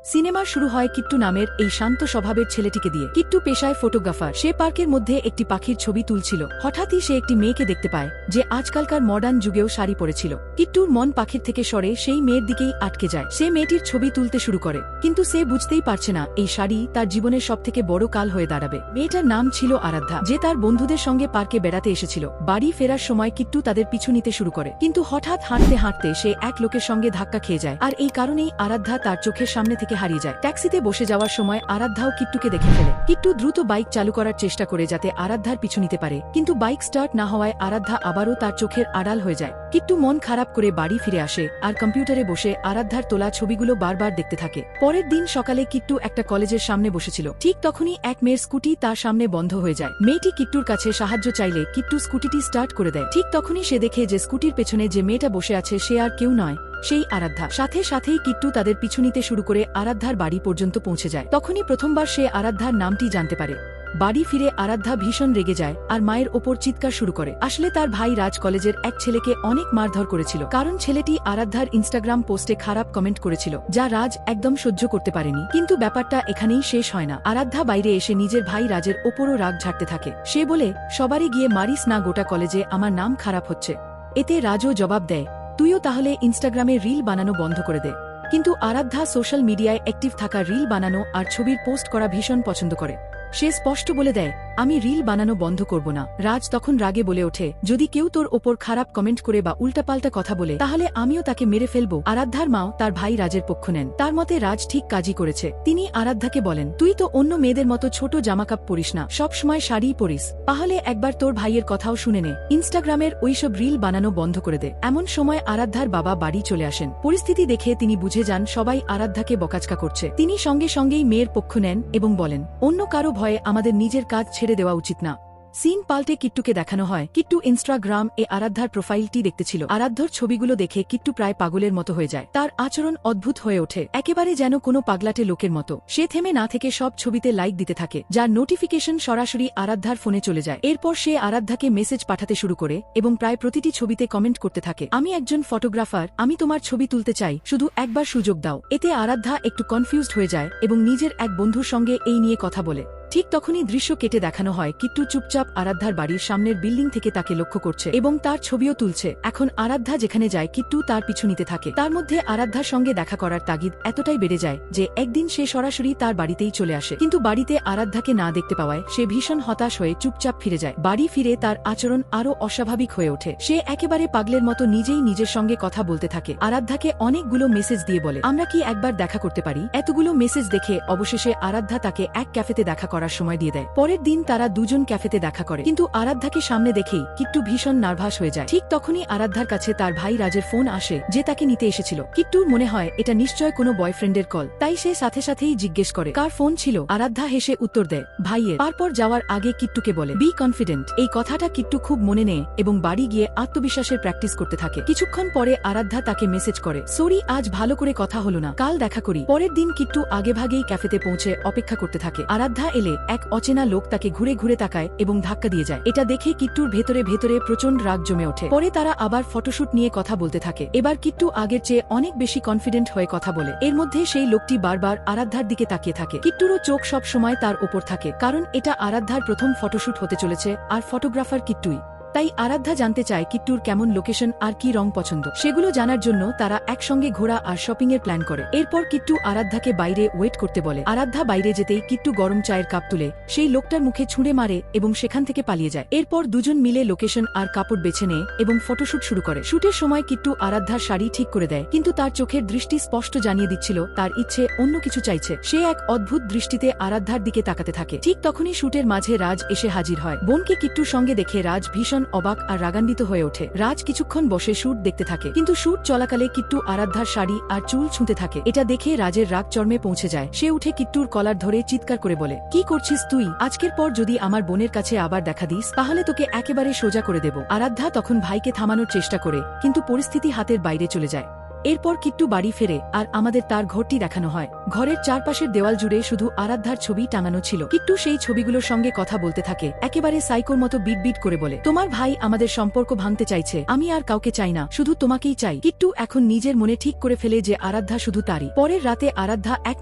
Cinema শুরু হয় কিট্টু নামের এই শান্ত স্বভাবের ছেলেটিকে দিয়ে। কিট্টু পেশায় ফটোগ্রাফার। সে পার্কের মধ্যে একটি পাখির ছবি তুলছিল। হঠাৎই সে একটি মেয়েকে দেখতে পায় যে আজকালকার মডার্ন যুগেও শাড়ি পরেছিল। কিট্টুর মন পাখির থেকে সরে সেই মেয়ের দিকেই আটকে যায়। সে মেয়েটির ছবি তুলতে শুরু করে, কিন্তু সে বুঝতেই পারছে না এই শাড়ি তার জীবনের সবথেকে বড় কাল হয়ে দাঁড়াবে। মেয়েটার নাম ছিল আরাধ্যা, যে তার বন্ধুদের সঙ্গে পার্কে বেড়াতে এসেছিল। বাড়ি ফেরার সময় কিট্টু তাদের পিছু নিতে শুরু করে, কিন্তু হঠাৎ হাঁটতে হাঁটতে সে এক লোকের সঙ্গে ধাক্কা খেয়ে যায়, আর এই কারণেই আরাধ্যা তার চোখের সামনে থেকে হারিয়ে যায়। ট্যাক্সিতে বসে যাওয়ার সময় আরাধ্যাও কিট্টুকে দেখে ফেলে। কিট্টু দ্রুত বাইক চালু করার চেষ্টা করে যাতে আরাধ্যার পিছু নিতে পারে, কিন্তু বাইক স্টার্ট না হওয়ায় আরাধ্যা আবারও তার চোখের আড়াল হয়ে যায়। কিট্টু মন খারাপ করে বাড়ি ফিরে আসে আর কম্পিউটারে বসে আরাধ্যার তোলা ছবিগুলো বারবার দেখতে থাকে। পরের দিন সকালে কিট্টু একটা কলেজের সামনে বসেছিল। ঠিক তখনই এক মেয়ের স্কুটি তার সামনে বন্ধ হয়ে যায়। মেয়েটি কিট্টুর কাছে সাহায্য চাইলে কিট্টু স্কুটিটি স্টার্ট করে দেয়। ঠিক তখনই সে দেখে যে স্কুটির পেছনে যে মেয়েটা বসে আছে সে আর কেউ নয়, সেই আরাধ্যা। সাথে সাথেই কিট্টু তাদের পিছু নিতে শুরু করে আরাধ্যার বাড়ি পর্যন্ত পৌঁছে যায়। তখনই প্রথমবার সে আরাধ্যার নামটি জানতে পারে। বাড়ি ফিরে আরাধ্যা ভীষণ রেগে যায় আর মায়ের ওপর চিৎকার শুরু করে। আসলে তার ভাই রাজ কলেজের এক ছেলেকে অনেক মারধর করেছিল, কারণ ছেলেটি আরাধ্যার ইনস্টাগ্রাম পোস্টে খারাপ কমেন্ট করেছিল, যা রাজ একদম সহ্য করতে পারেনি। কিন্তু ব্যাপারটা এখানেই শেষ হয় না। আরাধ্যা বাইরে এসে নিজের ভাই রাজের ওপরও রাগ ঝাড়তে থাকে। সে বলে, সবারই গিয়ে মারিস না, গোটা কলেজে আমার নাম খারাপ হচ্ছে। এতে রাজও জবাব দেয়, তুইও তাহলে ইনস্টাগ্রামে রিল বানানো বন্ধ করে দে। কিন্তু আরাধ্যা সোশ্যাল মিডিয়ায় অ্যাক্টিভ থাকা, রিল বানানো আর ছবির পোস্ট করা ভীষণ পছন্দ করে। সে স্পষ্ট বলে দেয়, আমি রিল বানানো বন্ধ করব না। রাজ তখন রাগে বলে ওঠে, যদি কেউ তোর ওপর খারাপ কমেন্ট করে বা উল্টাপাল্টা কথা বলে তাহলে আমিও তাকে মেরে ফেলবো। আরাধ্যার মাও তার ভাই রাজের পক্ষ নেন। তার মতে রাজ ঠিক কাজই করেছে। তিনি আরাধ্যাকে বলেন, তুই তো অন্য মেয়েদের মতো ছোট জামাকাপ পরিস না, সবসময় শাড়িই পরিস, তাহলে একবার তোর ভাইয়ের কথাও শুনে নে, ইনস্টাগ্রামের ওইসব রিল বানানো বন্ধ করে দে। এমন সময় আরাধ্যার বাবা বাড়ি চলে আসেন। পরিস্থিতি দেখে তিনি বুঝে যান সবাই আরাধ্যাকে বকাচকা করছে। তিনি সঙ্গে সঙ্গেই মেয়ের পক্ষ নেন এবং বলেন, অন্য কারো ভয়ে আমাদের নিজের কাজ ছেড়ে দেওয়া উচিত না। সিন পাল্টে কিট্টুকে দেখানো হয়। কিট্টু ইনস্টাগ্রাম এ আরাধ্যার প্রোফাইলটি দেখতেছিল। আরাধ্যার ছবিগুলো দেখে কিট্টু প্রায় পাগলের মতো হয়ে যায়। তার আচরণ অদ্ভুত হয়ে ওঠে, একেবারে যেন কোনো পাগলাটে লোকের মতো। সে থেমে না থেকে সব ছবিতে লাইক দিতে থাকে, যার নোটিফিকেশন সরাসরি আরাধ্যার ফোনে চলে যায়। এরপর সে আরাধ্যাকে মেসেজ পাঠাতে শুরু করে এবং প্রায় প্রতিটি ছবিতে কমেন্ট করতে থাকে, আমি একজন ফটোগ্রাফার, আমি তোমার ছবি তুলতে চাই, শুধু একবার সুযোগ দাও। এতে আরাধ্যা একটু কনফিউজড হয়ে যায় এবং নিজের এক বন্ধুর সঙ্গে এই নিয়ে কথা বলে। ঠিক তখনই দৃশ্য কেটে দেখানো হয় কিট্টু চুপচাপ আরাধ্যার বাড়ির সামনের বিল্ডিং থেকে তাকে লক্ষ্য করছে এবং তার ছবিও তুলছে। এখন আরাধ্যা যেখানে যায় কিট্টু তার পিছু নিতে থাকে। তার মধ্যে আরাধ্যার সঙ্গে দেখা করার তাগিদ এতটাই বেড়ে যায় যে একদিন সে সরাসরি তার বাড়িতেই চলে আসে। কিন্তু বাড়িতে আরাধ্যাকে না দেখতে পাওয়ায় সে ভীষণ হতাশ হয়ে চুপচাপ ফিরে যায়। বাড়ি ফিরে তার আচরণ আরও অস্বাভাবিক হয়ে ওঠে। সে একেবারে পাগলের মতো নিজেই নিজের সঙ্গে কথা বলতে থাকে। আরাধ্যাকে অনেকগুলো মেসেজ দিয়ে বলে, আমরা কি একবার দেখা করতে পারি? এতগুলো মেসেজ দেখে অবশেষে আরাধ্যা তাকে এক ক্যাফেতে দেখা করার সময় দিয়ে দেয়। পরের দিন তারা দুজন ক্যাফেতে দেখা করে, কিন্তু আরাধ্যাকে সামনে দেখেই কিট্টু ভীষণ নার্ভাস হয়ে যায়। ঠিক তখনই আরাধ্যার কাছে তার ভাই রাজের ফোন আসে, যে তাকে নিতে এসেছিল। কিট্টুর মনে হয় এটা নিশ্চয় কোনো বয়ফ্রেন্ডের কল, তাই সে সাথে সাথেই জিজ্ঞেস করে, কার ফোন ছিল? আরাধ্যা হেসে উত্তর দেয়, ভাইয়ের। তারপর যাওয়ার আগে কিট্টুকে বলে, বি কনফিডেন্ট। এই কথাটা কিট্টু খুব মনে নেয় এবং বাড়ি গিয়ে আত্মবিশ্বাসের প্র্যাকটিস করতে থাকে। কিছুক্ষণ পরে আরাধ্যা তাকে মেসেজ করে, সরি, আজ ভালো করে কথা হলো না, কাল দেখা করি। পরের দিন কিট্টু আগেভাগেই ক্যাফেতে পৌঁছে অপেক্ষা করতে থাকে। আরাধ্যা এলে এক অচেনা লোক তাকে ঘুরে ঘুরে তাকায় এবং ধাক্কা দিয়ে যায়। এটা দেখে কিট্টুর ভেতরে ভেতরে প্রচন্ড রাগ জমে ওঠে। পরে তারা আবার ফটোশুট নিয়ে কথা বলতে থাকে। এবার কিট্টু আগের চেয়ে অনেক বেশি কনফিডেন্ট হয়ে কথা বলে। এর মধ্যে সেই লোকটি বারবার আরাধ্যার দিকে তাকিয়ে থাকে। কিট্টুরও চোখ সব সময় তার ওপর থাকে, কারণ এটা আরাধ্যার প্রথম ফটোশুট হতে চলেছে আর ফটোগ্রাফার কিট্টুই। তাই আরাধ্যা জানতে চায় কিট্টুর কেমন লোকেশন আর কি রং পছন্দ। সেগুলো জানার জন্য তারা একসঙ্গে ঘোরা আর শপিং এর প্ল্যান করে। এরপর কিট্টু আরাধ্যাকে বাইরে ওয়েট করতে বলে। আরাধ্যা বাইরে যেতেই কিট্টু গরম চায়ের কাপ তুলে সেই লোকটার মুখে ছুঁড়ে মারে এবং সেখান থেকে পালিয়ে যায়। এরপর দুজন মিলে লোকেশন আর কাপড় বেছে নেয় এবং ফটোশুট শুরু করে। শুটের সময় কিট্টু আরাধ্যার শাড়ি ঠিক করে দেয়, কিন্তু তার চোখের দৃষ্টি স্পষ্ট জানিয়ে দিচ্ছিল তার ইচ্ছে অন্য কিছু চাইছে। সে এক অদ্ভুত দৃষ্টিতে আরাধ্যার দিকে তাকাতে থাকে। ঠিক তখনই শুটের মাঝে রাজ এসে হাজির হয়। বোনকে কিট্টুর সঙ্গে দেখে রাজ ভীষণ অবাক আর রাগান্বিত হয়ে ওঠে। রাজ কিছুক্ষণ বসে শুট দেখতে থাকে, কিন্তু শুট চলাকালে কিট্টু আরাধ্যার শাড়ি আর চুল ছুঁতে থাকে। এটা দেখে রাজের রাগ চরমে পৌঁছে যায়। সে উঠে কিট্টুর কলার ধরে চিৎকার করে বলে, কি করছিস তুই? আজকের পর যদি আমার বোনের কাছে আবার দেখা দিস তাহলে তোকে একেবারে সোজা করে দেব। আরাধ্যা তখন ভাইকে থামানোর চেষ্টা করে, কিন্তু পরিস্থিতি হাতের বাইরে চলে যায়। এরপর কিট্টু বাড়ি ফেরে আর আমাদের তার ঘরটি দেখানো হয়। ঘরের চারপাশের দেওয়াল জুড়ে শুধু আরাধ্যার ছবি টাঙানো ছিল। কিট্টু সেই ছবিগুলোর সঙ্গে কথা বলতে থাকে, একেবারে সাইকোর মতো বিট বিট করে বলে, তোমার ভাই আমাদের সম্পর্ক ভাঙতে চাইছে, আমি আর কাউকে চাই না, শুধু তোমাকেই চাই। কিট্টু এখন নিজের মনে ঠিক করে ফেলে যে আরাধ্যা শুধু তারই। পরের রাতে আরাধ্যা এক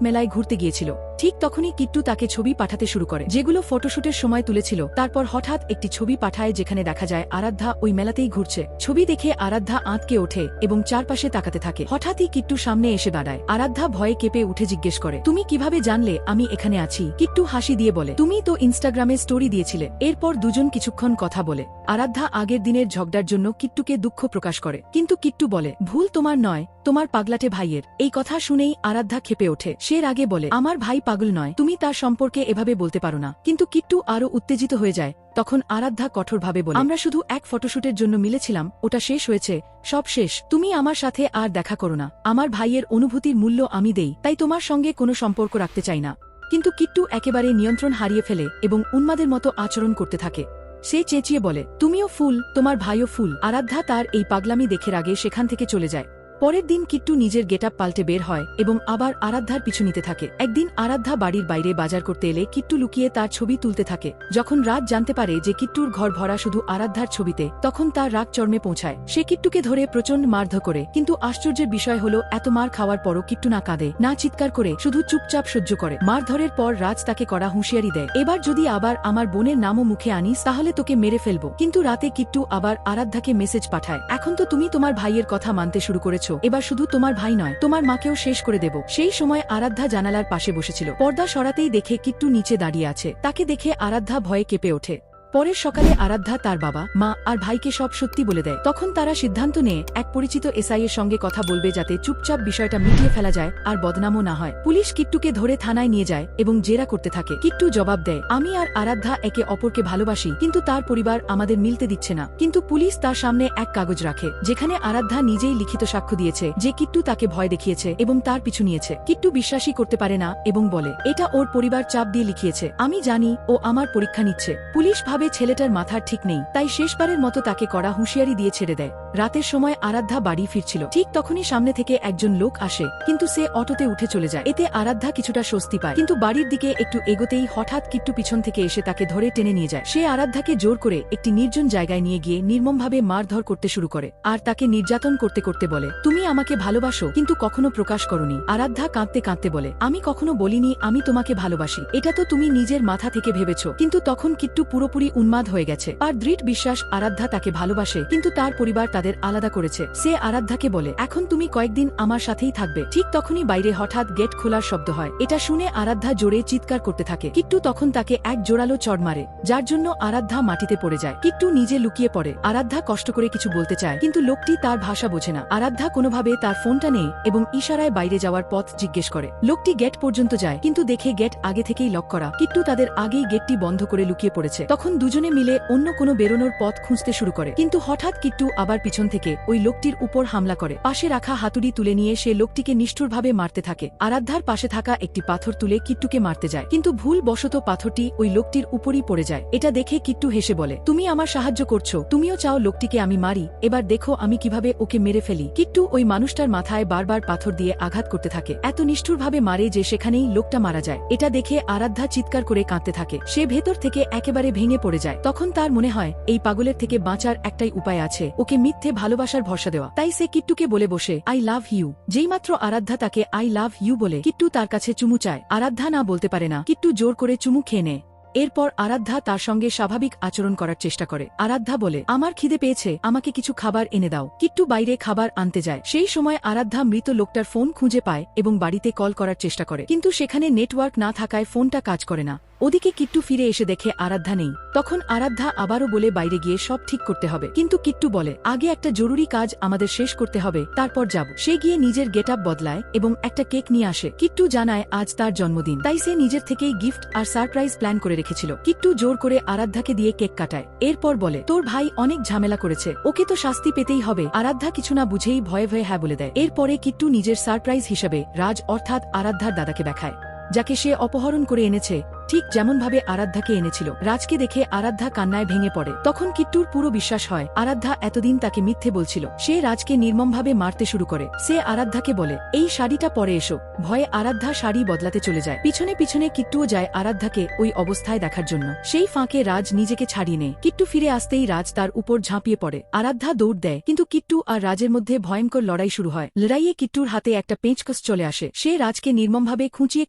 মেলায় ঘুরতে গিয়েছিল। ঠিক তখনই কিট্টু তাকে ছবি পাঠাতে শুরু করে, যেগুলো ফটোশুটের সময় তুলেছিল। তারপর হঠাৎ একটি ছবি পাঠায় যেখানে দেখা যায় আরাধ্যা ওই মেলাতেই ঘুরছে। ছবি দেখে আরাধ্যা আঁতকে ওঠে এবং চারপাশে তাকাতে থাকে। হঠাৎই কিট্টু সামনে এসে দাঁড়ায়। আরাধ্যা ভয়ে কেঁপে উঠে জিজ্ঞেস করে, তুমি কিভাবে জানলে আমি এখানে আছি? কিট্টু হাসি দিয়ে বলে, তুমি তো ইনস্টাগ্রামে স্টোরি দিয়েছিলে। এরপর দুজন কিছুক্ষণ কথা বলে। আরাধ্যা আগের দিনের ঝগড়ার জন্য কিট্টুকে দুঃখ প্রকাশ করে, কিন্তু কিট্টু বলে, ভুল তোমার নয়, তোমার পাগলাটে ভাইয়ের। এই কথা শুনেই আরাধ্যা ক্ষেপে ওঠে। সে রাগে বলে, আমার ভাই পাগল নয়, তুমি তার সম্পর্কে এভাবে বলতে পারো না। কিন্তু কিট্টু আরো উত্তেজিত হয়ে যায়। তখন আরাধ্যা কঠোরভাবে বলে, আমরা শুধু এক ফটোশুটের জন্য মিলেছিলাম, ওটা শেষ হয়েছে, সব শেষ। তুমি আমার সাথে আর দেখা করো না। আমার ভাইয়ের অনুভূতির মূল্য আমি দেই, তাই তোমার সঙ্গে কোনো সম্পর্ক রাখতে চাই না। কিন্তু কিট্টু একেবারে নিয়ন্ত্রণ হারিয়ে ফেলে এবং উন্মাদের মতো আচরণ করতে থাকে। সে চেঁচিয়ে বলে, তুমিও ফুল, তোমার ভাইও ফুল। আরাধ্যা তার এই পাগলামি দেখে রাগে সেখান থেকে চলে যায়। পরের দিন কিট্টু নিজের গেটআপ পাল্টে বের হয় এবং আবার আরাধ্যার পিছু নিতে থাকে। একদিন আরাধ্যা বাড়ির বাইরে বাজার করতে এলে কিট্টু লুকিয়ে তার ছবি তুলতে থাকে। যখন রাত জানতে পারে যে কিট্টুর ঘর ভরা শুধু আরাধ্যার ছবিতে, তখন তার রাগ চর্মে পৌঁছায়। সে কিট্টুকে ধরে প্রচণ্ড মারধর করে, কিন্তু আশ্চর্যের বিষয় হলো এত মার খাওয়ার পরও কিট্টু না কাঁদে না চিৎকার করে, শুধু চুপচাপ সহ্য করে। মারধরের পর রাজ তাকে কড়া হুঁশিয়ারি দেয়, এবার যদি আবার আমার বোনের নামও মুখে আনিস তাহলে তোকে মেরে ফেলবো। কিন্তু রাতে কিট্টু আবার আরাধ্যাকে মেসেজ পাঠায়, এখন তো তুমি তোমার ভাইয়ের কথা মানতে শুরু করেছো, এবার শুধু তোমার ভাই নয়, তোমার মাকেও শেষ করে দেব। সেই সময় আরাধ্যা জানালার পাশে বসেছিল। পর্দা সরাতেই দেখে কিট্টু নিচে দাঁড়িয়ে আছে। তাকে দেখে আরাধ্যা ভয়ে কেঁপে ওঠে। পরের সকালে আরাধ্যা তার বাবা, মা আর ভাইকে সব সত্যি বলে দেয়। তখন তারা সিদ্ধান্ত নিয়ে এক পরিচিত এসআই এর সঙ্গে কথা বলবে, যাতে চুপচাপ বিষয়টা মিটিয়ে ফেলা যায় আর বদনামও না হয়। পুলিশ কিট্টুকে ধরে থানায় নিয়ে যায় এবং জেরা করতে থাকে। কিট্টু জবাব দেয়, আমি আর আরাধ্যা একে অপরকে ভালোবাসি, কিন্তু তার পরিবার আমাদের মিলতে দিচ্ছে না। কিন্তু পুলিশ তার সামনে এক কাগজ রাখে, যেখানে আরাধ্যা নিজেই লিখিত সাক্ষ্য দিয়েছে যে কিট্টু তাকে ভয় দেখিয়েছে এবং তার পিছু নিয়েছে। কিট্টু বিশ্বাসই করতে পারে না এবং বলে, এটা ওর পরিবার চাপ দিয়ে লিখিয়েছে, আমি জানি ও আমার পরীক্ষা নিচ্ছে। পুলিশ ছেলেটার মাথার ঠিক নেই, তাই শেষবারের মতো তাকে কড়া হুঁশিয়ারি দিয়ে ছেড়ে দেয়। রাতের সময় আরাধ্যা বাড়ি ফিরছিল। ঠিক তখনই সামনে থেকে একজন লোক আসে, কিন্তু সে অটোতে উঠে চলে যায়। এতে আরাধ্যা কিছুটা স্বস্তি পায়, কিন্তু বাড়ির দিকে একটু এগোতেই হঠাৎ কিট্টু পিছন থেকে এসে তাকে ধরে টেনে নিয়ে যায়। সে আরাধ্যাকে জোর করে একটি নির্জন জায়গায় নিয়ে গিয়ে নির্মমভাবে মারধর করতে শুরু করে আর তাকে নির্যাতন করতে করতে বলে, তুমি আমাকে ভালোবাসো কিন্তু কখনো প্রকাশ করনি। আরাধ্যা কাঁদতে কাঁদতে বলে, আমি কখনো বলিনি আমি তোমাকে ভালোবাসি, এটা তো তুমি নিজের মাথা থেকে ভেবেছ। কিন্তু তখন কিট্টু পুরোপুরি উন্মাদ হয়ে গেছে। আর দৃঢ় বিশ্বাস আরাধ্যা তাকে ভালোবাসে, কিন্তু তার পরিবার তাদের আলাদা করেছে। সে আরাধ্যাকে বলে, এখন তুমি কয়েকদিন আমার সাথেই থাকবে। ঠিক তখনই বাইরে হঠাৎ গেট খোলার শব্দ হয়। এটা শুনে আরাধ্যা জোরে চিৎকার করতে থাকে। কিট্টু তখন তাকে এক জোরালো চড় মারে, যার জন্য আরাধ্যা মাটিতে পড়ে যায়। কিট্টু নিজে লুকিয়ে পড়ে। আরাধ্যা কষ্ট করে কিছু বলতে চায়, কিন্তু লোকটি তার ভাষা বোঝে না। আরাধ্যা কোনোভাবে তার ফোনটা নেয় এবং ইশারায় বাইরে যাওয়ার পথ জিজ্ঞেস করে। লোকটি গেট পর্যন্ত যায়, কিন্তু দেখে গেট আগে থেকেই লক করা। কিট্টু তাদের আগেই গেটটি বন্ধ করে লুকিয়ে পড়েছে। তখন দুজনে মিলে অন্য কোনো বেরোনোর পথ খুঁজতে শুরু করে, কিন্তু হঠাৎ কিট্টু আবার পিছন থেকে ওই লোকটির উপর হামলা করে। পাশে রাখা হাতুড়ি তুলে নিয়ে সে লোকটিকে নিষ্ঠুরভাবে মারতে থাকে। আরাধ্যার পাশে থাকা একটি পাথর তুলে কিট্টুকে মারতে যায়, কিন্তু ভুল বশত পাথরটি ওই লোকটির উপরই পড়ে যায়। এটা দেখে কিট্টু হেসে বলে, তুমি আমার সাহায্য করছো, তুমিও চাও লোকটিকে আমি মারি, এবার দেখো আমি কিভাবে ওকে মেরে ফেলি। কিট্টু ওই মানুষটার মাথায় বারবার পাথর দিয়ে আঘাত করতে থাকে, এত নিষ্ঠুরভাবে মারে যে সেখানেই লোকটা মারা যায়। এটা দেখে আরাধ্যা চিৎকার করে কাঁদতে থাকে। সে ভেতর থেকে একেবারে ভেঙে পড়ে যায়। তখন তার মনে হয় এই পাগলের থেকে বাঁচার একটাই উপায় আছে, ওকে মিথ্যে ভালোবাসার ভরসা দেওয়া। তাই সে কিট্টুকে বলে বসে, আই লাভ ইউ। যেইমাত্র আরাধ্যা তাকে আই লাভ ইউ বলে, কিট্টু তার কাছে চুমু চায়। আরাধ্যা না বলতে পারে না। কিট্টু জোর করে চুমু খেয়ে নেয়। এরপর আরাধ্যা তার সঙ্গে স্বাভাবিক আচরণ করার চেষ্টা করে। আরাধ্যা বলে, আমার খিদে পেয়েছে, আমাকে কিছু খাবার এনে দাও। কিট্টু বাইরে খাবার আনতে যায়। সেই সময় আরাধ্যা মৃত লোকটার ফোন খুঁজে পায় এবং বাড়িতে কল করার চেষ্টা করে, কিন্তু সেখানে নেটওয়ার্ক না থাকায় ফোনটা কাজ করে না। ওদিকে কিট্টু ফিরে এসে দেখে আরাধ্যা নেই। তখন আরাধ্যা আবারও বলে বাইরে গিয়ে সব ঠিক করতে হবে, কিন্তু কিট্টু বলে, আগে একটা জরুরি কাজ আমাদের শেষ করতে হবে, তারপর যাব। সে গিয়ে নিজের গেটআপ বদলায় এবং একটা কেক নিয়ে আসে। কিট্টু জানায় আজ তার জন্মদিন, তাই সে নিজের থেকেই গিফট আর সারপ্রাইজ প্ল্যান করে রেখেছিল। কিট্টু জোর করে আরাধ্যাকে দিয়ে কেক কাটায়। এরপর বলে, তোর ভাই অনেক ঝামেলা করেছে, ওকে তো শাস্তি পেতেই হবে। আরাধ্যা কিছু না বুঝেই ভয়ে ভয়ে হ্যাঁ বলে দেয়। এরপরে কিট্টু নিজের সারপ্রাইজ হিসেবে রাজ অর্থাৎ আরাধ্যার দাদাকে দেখায়, যাকে সে অপহরণ করে এনেছে। ঠিক যেমনভাবে আরাধ্যাকে এনেছিল। রাজকে দেখে আরাধ্যা কান্নায় ভেঙে পড়ে। তখন কিট্টুর পুরো বিশ্বাস হয় আরাধ্যা এতদিন তাকে মিথ্যে বলছিল। সে রাজকে নির্মমভাবে মারতে শুরু করে। সে আরাধ্যাকে বলে, এই শাড়িটা পরে এসো। ভয়ে আরাধ্যা শাড়ি বদলাতে চলে যায়। পিছনে পিছনে কিট্টুও যায় আরাধ্যাকে ওই অবস্থায় দেখার জন্য। সেই ফাঁকে রাজ নিজেকে ছাড়িয়ে নেয়। কিট্টু ফিরে আসতেই রাজ তার উপর ঝাঁপিয়ে পড়ে। আরাধ্যা দৌড় দেয়, কিন্তু কিট্টু আর রাজের মধ্যে ভয়ঙ্কর লড়াই শুরু হয়। লড়াইয়ে কিট্টুর হাতে একটা পেঁচকস চলে আসে। সে রাজকে নির্মমভাবে খুঁচিয়ে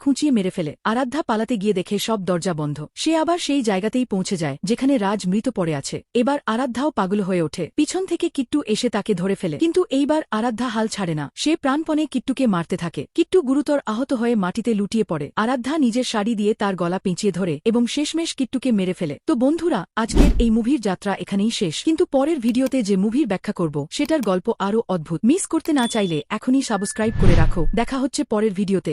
খুঁচিয়ে মেরে ফেলে। আরাধ্যা পালাতে গিয়ে দেখে সব দরজা বন্ধ। সে আবার সেই জায়গাতেই পৌঁছে যায় যেখানে রাজ মৃত পড়ে আছে। এবার আরাধ্যাও পাগল হয়ে ওঠে। পিছন থেকে কিট্টু এসে তাকে ধরে ফেলে, কিন্তু এইবার আরাধ্যা হাল ছাড়ে না। সে প্রাণপণে কিট্টুকে মারতে থাকে। কিট্টু গুরুতর আহত হয়ে মাটিতে লুটিয়ে পড়ে। আরাধ্যা নিজের শাড়ি দিয়ে তার গলা পেঁচিয়ে ধরে এবং শেষমেশ কিট্টুকে মেরে ফেলে। তো বন্ধুরা, আজকের এই মুভির যাত্রা এখানেই শেষ, কিন্তু পরের ভিডিওতে যে মুভির ব্যাখ্যা করব সেটার গল্প আরও অদ্ভুত। মিস করতে না চাইলে এখনই সাবস্ক্রাইব করে রাখো। দেখা হচ্ছে পরের ভিডিওতে।